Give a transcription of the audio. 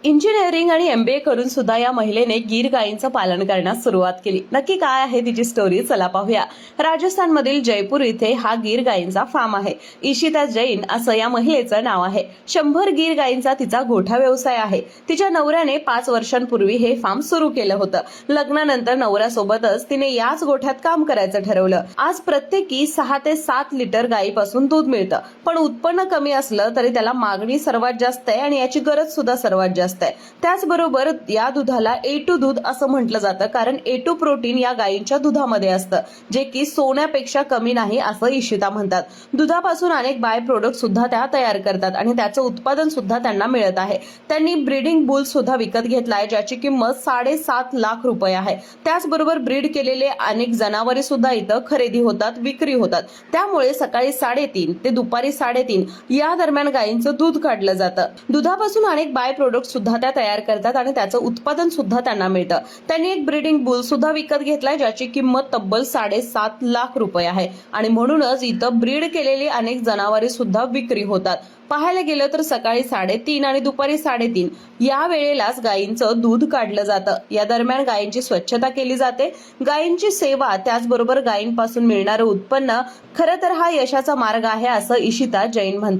Engineering आणि MBA करून सुद्धा या महिलेने गीर गायींचं पालन करण्यास सुरुवात केली. नक्की काय आहे तिची स्टोरी, चला पाहूया. राजस्थानमधील जयपूर इथे हा गीर गायींचा फार्म आहे. इशिता जैन असं या महिलेचं नाव आहे. 100 गीर गायींचा तिचा गोठा व्यवसाय आहे. तिच्या नवऱ्याने 5 वर्षांपूर्वी हे फार्म सुरू केलं होतं. लग्नानंतर नवऱ्यासोबतच तिने याच गोठ्यात काम करायचं ठरवलं. आज प्रत्येकी 6 ते 7 लिटर गायीपासून दूध मिळतं. पण उत्पन्न कमी असलं तरी त्याला मागणी सर्वात जास्त आहे आणि याची गरज सुद्धा सर्वात जास्त. त्याचबरोबर या दुधाला A2 दूध असं म्हटलं जातं, कारण A2 प्रोटीन या गायींच्या दुधामध्ये असतं, जे की सोन्यापेक्षा कमी नाही असं इशिता म्हणतात. दुधापासून अनेक बाय प्रोडक्ट सुद्धा त्या तयार करतात आणि त्याचं उत्पादन सुद्धा त्यांना मिळत आहे. त्यांनी ब्रीडिंग बुल सुद्धा विकत घेतलाय, ज्याची किंमत 7.5 लाख रुपये आहे. त्याचबरोबर ब्रीड केलेले अनेक जनावरे सुद्धा इथं खरेदी होतात, विक्री होतात. त्यामुळे सकाळी 3:30 ते दुपारी 3:30 या दरम्यान गायींचं दूध काढलं जातं. दुधापासून अनेक बाय प्रोडक्ट सुद्धा त्या तयार करतात आणि त्याचं उत्पादन सुद्धा त्यांना मिळतं. त्यांनी एक ब्रीडिंग बुल सुद्धा विकत घेतलाय, ज्याची किंमत तब्बल 7.5 लाख रुपये आहे आणि म्हणूनच इथं ब्रीड केलेली अनेक जनावरे सुद्धा विक्री होतात. पाहायला गेलं तर सकाळी 3:30 आणि दुपारी 3:30 या वेळेलाच गायींचं दूध काढलं जातं. या दरम्यान गायींची स्वच्छता केली जाते. गायींची सेवा, त्याचबरोबर गायींपासून मिळणारं उत्पन्न, खरं तर हा यशाचा मार्ग आहे असं इशिता जैन म्हणतात.